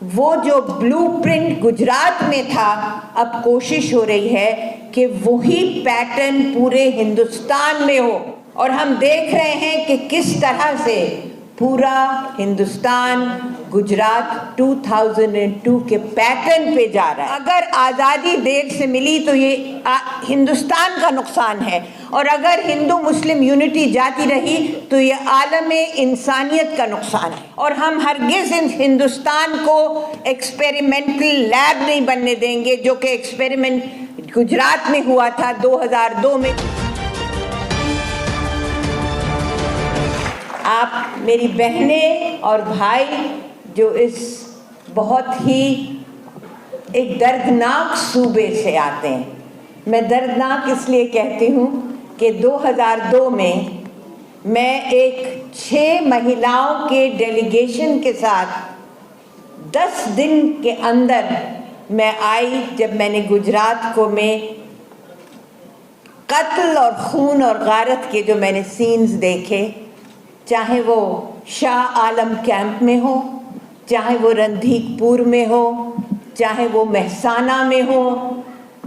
वो जो ब्लूप्रिंट गुजरात में था, अब कोशिश हो रही है कि वही पैटर्न पूरे हिंदुस्तान में हो। और हम देख रहे हैं कि किस तरह से पूरा हिंदुस्तान गुजरात 2002 के पैटर्न पे जा रहा है। अगर आज़ादी देर से मिली तो ये हिंदुस्तान का नुकसान है, और अगर हिंदू मुस्लिम यूनिटी जाती रही तो ये आलमे इंसानियत का नुकसान है। और हम हरगिज़ हिंदुस्तान को एक्सपेरिमेंटल लैब नहीं बनने देंगे, जो कि एक्सपेरिमेंट गुजरात में हुआ था 2002 में। आप मेरी बहनें और भाई जो इस बहुत ही एक दर्दनाक सूबे से आते हैं, मैं दर्दनाक इसलिए कहती हूँ कि 2002 में मैं एक 6 महिलाओं के डेलीगेशन के साथ 10 दिन के अंदर मैं आई, जब मैंने गुजरात को में कत्ल और खून और गारत के जो मैंने सीन्स देखे, चाहे वो शाह आलम कैंप में हो, चाहे वो रणधीकपुर में हो, चाहे वो महसाना में हो,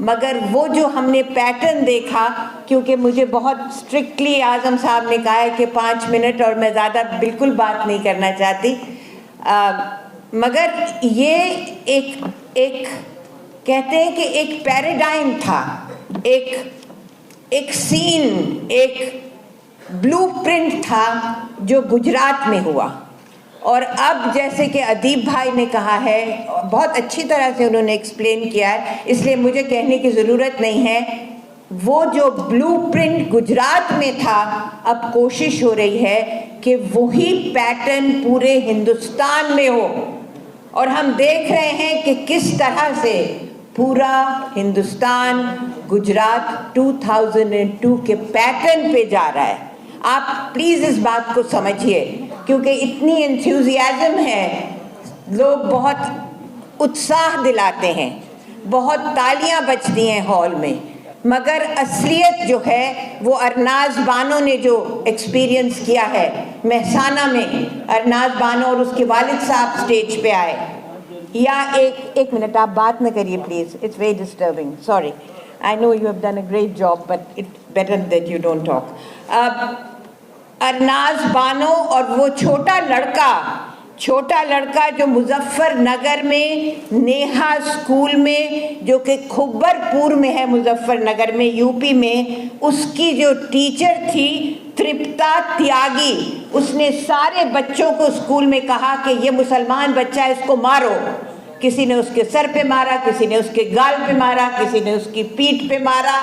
मगर वो जो हमने पैटर्न देखा, क्योंकि मुझे बहुत स्ट्रिक्टली आज़म साहब ने कहा है कि 5 मिनट और मैं ज़्यादा बिल्कुल बात नहीं करना चाहती, मगर ये एक कहते हैं कि एक पैराडाइम था, एक सीन, एक ब्लूप्रिंट था जो गुजरात में हुआ। और अब जैसे कि अदीब भाई ने कहा है, बहुत अच्छी तरह से उन्होंने एक्सप्लेन किया है, इसलिए मुझे कहने की ज़रूरत नहीं है, वो जो ब्लूप्रिंट गुजरात में था, अब कोशिश हो रही है कि वही पैटर्न पूरे हिंदुस्तान में हो। और हम देख रहे हैं कि किस तरह से पूरा हिंदुस्तान गुजरात 2002 के पैटर्न पे जा रहा है। आप प्लीज़ इस बात को समझिए, क्योंकि इतनी एंथुसियाज्म है, लोग बहुत उत्साह दिलाते हैं, बहुत तालियां बजती हैं हॉल में, मगर असलियत जो है वो अरनाज बानो ने जो एक्सपीरियंस किया है महसाना में, अरनाज बानो और उसके वालिद साहब स्टेज पे आए। या एक मिनट आप बात न करिए please, it's very disturbing, sorry, I know you have done a great job but it's better that you don't talk. Arnaz Bano और वो छोटा लड़का जो मुजफ्फरनगर में नेहा स्कूल में, जो कि खुब्बरपुर में है मुजफ्फरनगर में यूपी में, उसकी जो टीचर थी तृप्ता त्यागी, उसने सारे बच्चों को स्कूल में कहा कि ये मुसलमान बच्चा है, इसको मारो। किसी ने उसके सर पे मारा, किसी ने उसके गाल पे मारा, किसी ने उसकी पीठ पे मारा।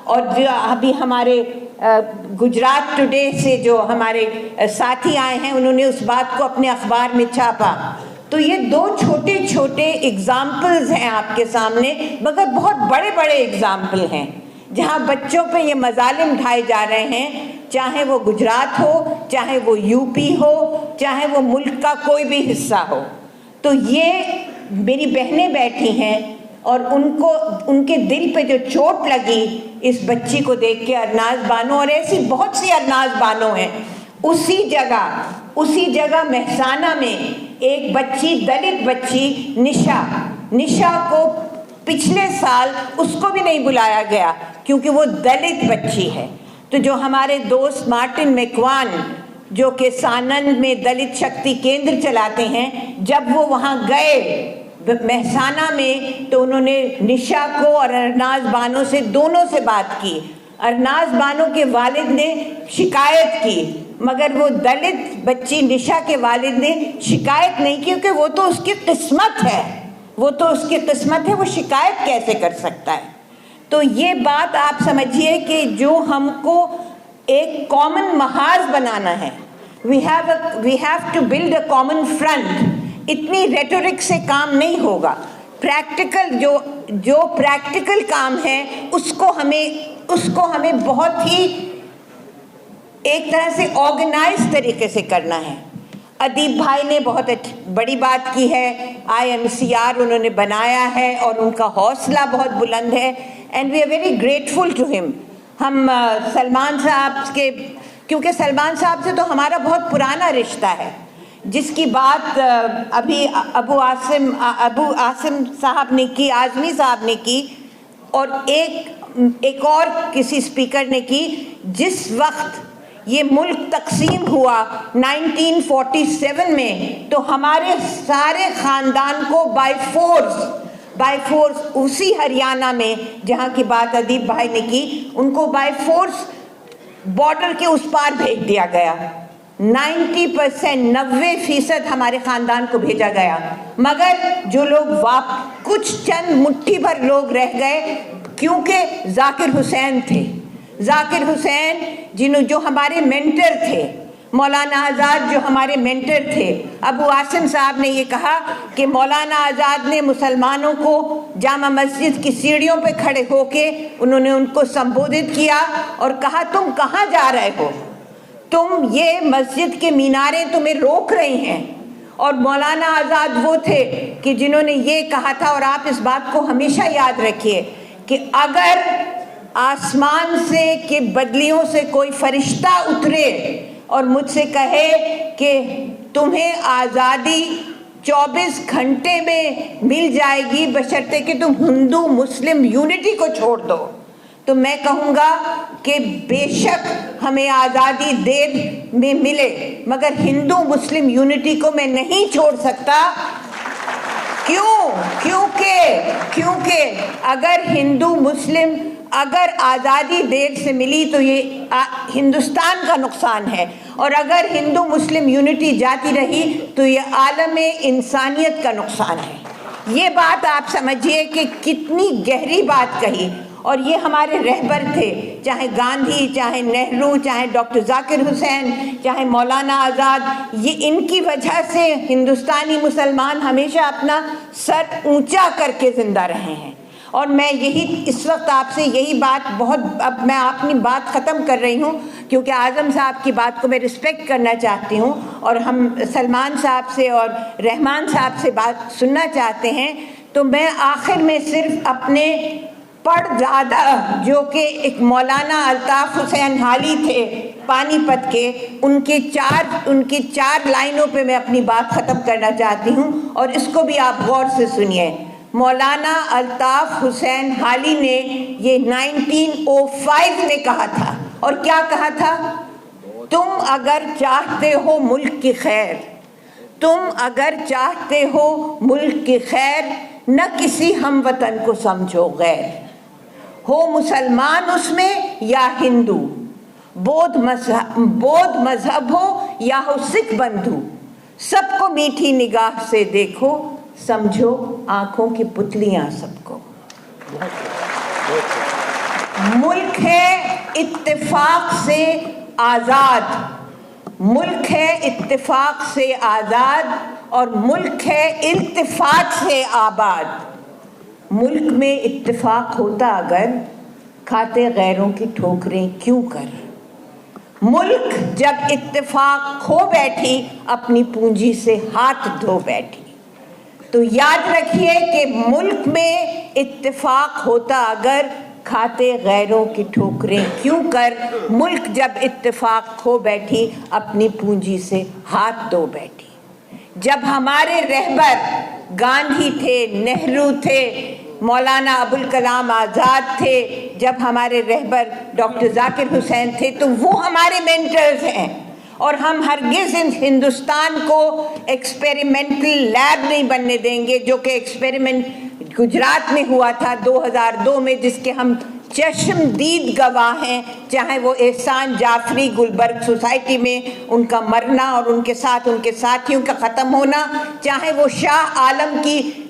और जो अभी हमारे गुजरात टुडे से जो हमारे साथी आए हैं, उन्होंने उस बात को अपने अखबार में छापा। तो ये 2 छोटे छोटे एग्जाम्पल्स हैं आपके सामने, मगर बहुत बड़े बड़े एग्जाम्पल हैं जहाँ बच्चों पे ये मजालिम ढाए जा रहे हैं, चाहे वो गुजरात हो, चाहे वो यूपी हो, चाहे वो मुल्क का कोई भी हिस्सा हो। तो ये मेरी बहनें बैठी हैं और उनके दिल पे जो चोट लगी इस बच्ची को देख के, अरनाज बानो, और ऐसी बहुत सी अरनाज बानो हैं। उसी जगह महसाना में एक बच्ची, दलित बच्ची निशा को पिछले साल उसको भी नहीं बुलाया गया क्योंकि वो दलित बच्ची है। तो जो हमारे दोस्त मार्टिन मैकवान, जो कि सानंद में दलित शक्ति केंद्र चलाते हैं, जब वो वहाँ गए महसाना में, तो उन्होंने निशा को और अरनाज बानो से, दोनों से बात की। अरनाज बानो के वालिद ने शिकायत की, मगर वो दलित बच्ची निशा के वालिद ने शिकायत नहीं की, क्योंकि वो तो उसकी किस्मत है, वो शिकायत कैसे कर सकता है। तो ये बात आप समझिए कि जो हमको एक कॉमन महाज बनाना है, we have to build a common front. इतनी रेटोरिक से काम नहीं होगा। प्रैक्टिकल जो प्रैक्टिकल काम है उसको हमें बहुत ही एक तरह से ऑर्गेनाइज तरीके से करना है। अदीब भाई ने बहुत बड़ी बात की है, IMCR उन्होंने बनाया है और उनका हौसला बहुत बुलंद है, and we are very grateful to him. हम सलमान साहब के, क्योंकि सलमान साहब से तो हमारा बहुत पुराना रिश्ता है, जिसकी बात अभी अबू आसिम साहब ने की, आज़मी साहब ने की, और एक और किसी स्पीकर ने की। जिस वक्त ये मुल्क तकसीम हुआ 1947 में, तो हमारे सारे ख़ानदान को बाय फोर्स उसी हरियाणा में, जहाँ की बात अदीब भाई ने की, उनको बाय फोर्स बॉर्डर के उस पार भेज दिया गया। 90% हमारे ख़ानदान को भेजा गया, मगर जो लोग कुछ चंद मुट्ठी भर लोग रह गए, क्योंकि जाकिर हुसैन थे, जाकिर हुसैन जो हमारे मेंटर थे, मौलाना आज़ाद जो हमारे मेंटर थे। अबू आसिम साहब ने ये कहा कि मौलाना आज़ाद ने मुसलमानों को जामा मस्जिद की सीढ़ियों पे खड़े होके उन्होंने उनको संबोधित किया और कहा, तुम कहाँ जा रहे हो, तुम ये मस्जिद के मीनारे तुम्हें रोक रही हैं। और मौलाना आज़ाद वो थे कि जिन्होंने ये कहा था, और आप इस बात को हमेशा याद रखिए, कि अगर आसमान से के बदलियों से कोई फरिश्ता उतरे और मुझसे कहे कि तुम्हें आज़ादी 24 घंटे में मिल जाएगी बशर्ते कि तुम हिंदू मुस्लिम यूनिटी को छोड़ दो, तो मैं कहूँगा कि बेशक हमें आज़ादी देर में मिले, मगर हिंदू मुस्लिम यूनिटी को मैं नहीं छोड़ सकता। क्योंकि अगर हिंदू मुस्लिम अगर आज़ादी देर से मिली तो ये हिंदुस्तान का नुकसान है, और अगर हिंदू मुस्लिम यूनिटी जाती रही तो ये आलम इंसानियत का नुकसान है। ये बात आप समझिए कि कितनी गहरी बात कही। और ये हमारे रहबर थे, चाहे गांधी, चाहे नेहरू, चाहे डॉक्टर जाकिर हुसैन, चाहे मौलाना आज़ाद, ये इनकी वजह से हिंदुस्तानी मुसलमान हमेशा अपना सर ऊंचा करके ज़िंदा रहे हैं। और मैं यही इस वक्त आपसे यही बात अब मैं अपनी बात ख़त्म कर रही हूँ, क्योंकि आज़म साहब की बात को मैं रिस्पेक्ट करना चाहती हूँ, और हम सलमान साहब से और रहमान साहब से बात सुनना चाहते हैं। तो मैं आखिर में सिर्फ अपने पड़दादा, जो कि एक मौलाना अल्ताफ़ हुसैन हाली थे पानीपत के, उनकी चार लाइनों पे मैं अपनी बात ख़त्म करना चाहती हूँ, और इसको भी आप गौर से सुनिए। मौलाना अल्ताफ़ हुसैन हाली ने ये 1905 में कहा था, और क्या कहा था? तुम अगर चाहते हो मुल्क की खैर, तुम अगर चाहते हो मुल्क की खैर, न किसी हमवतन को समझो गैर, हो मुसलमान उसमें या हिंदू, बौद्ध मजहब हो या हो सिख बंधु, सबको मीठी निगाह से देखो, समझो आंखों की पुतलियां सबको। मुल्क है इत्तेफाक से आज़ाद, मुल्क है इत्तेफाक से आज़ाद, और मुल्क है इल्तिफात से आबाद। मुल्क में इत्तेफाक होता अगर, खाते गैरों की ठोकरें क्यों कर। मुल्क जब इत्तेफाक खो बैठी, अपनी पूंजी से हाथ धो बैठी। तो याद रखिए कि मुल्क में इत्तेफाक होता अगर, खाते गैरों की ठोकरें क्यों कर। मुल्क जब इत्तेफाक खो बैठी, अपनी पूंजी से हाथ धो बैठी। जब हमारे रहबर गांधी थे, नेहरू थे, मौलाना अबुल कलाम आज़ाद थे, जब हमारे रहबर डॉक्टर जाकिर हुसैन थे, तो वो हमारे मेंटर्स हैं। और हम हरगिज़ हिंदुस्तान को एक्सपेरिमेंटल लैब नहीं बनने देंगे, जो कि एक्सपेरिमेंट गुजरात में हुआ था 2002 में, जिसके हम चश्मदीद गवाह हैं। चाहे वो एहसान जाफरी गुलबर्ग सोसाइटी में उनका मरना और उनके साथ उनके साथियों का ख़त्म होना, चाहे वो शाह आलम की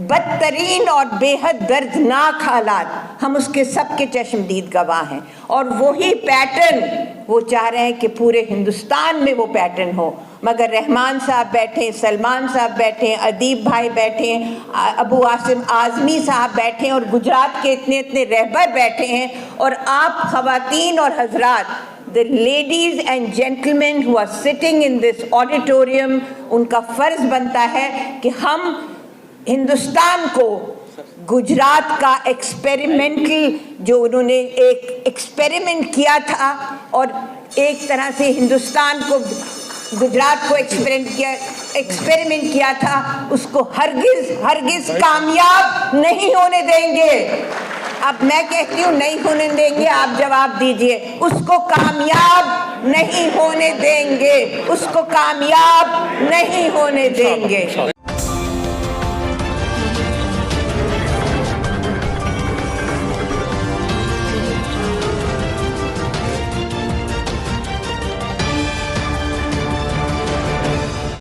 बदतरीन और बेहद दर्दनाक हालात, हम उसके सब के चश्मदीद गवाह हैं। और वही पैटर्न वो चाह रहे हैं कि पूरे हिंदुस्तान में वो पैटर्न हो। मगर रहमान साहब बैठे, सलमान साहब बैठे, अदीब भाई बैठे, अबू आसिम आज़मी साहब बैठे, और गुजरात के इतने रहबर बैठे हैं। और आप ख़वातीन और हजरात, the ladies and gentlemen who are sitting in this auditorium, उनका फ़र्ज़ बनता है कि हम हिंदुस्तान को गुजरात का एक्सपेरिमेंटल, जो उन्होंने एक एक्सपेरिमेंट किया था और एक तरह से हिंदुस्तान को गुजरात को एक्सपेरिमेंट किया था, उसको हरगिज कामयाब नहीं होने देंगे। अब मैं कहती हूँ नहीं होने देंगे, आप जवाब दीजिए। उसको कामयाब नहीं होने देंगे, उसको कामयाब नहीं होने देंगे।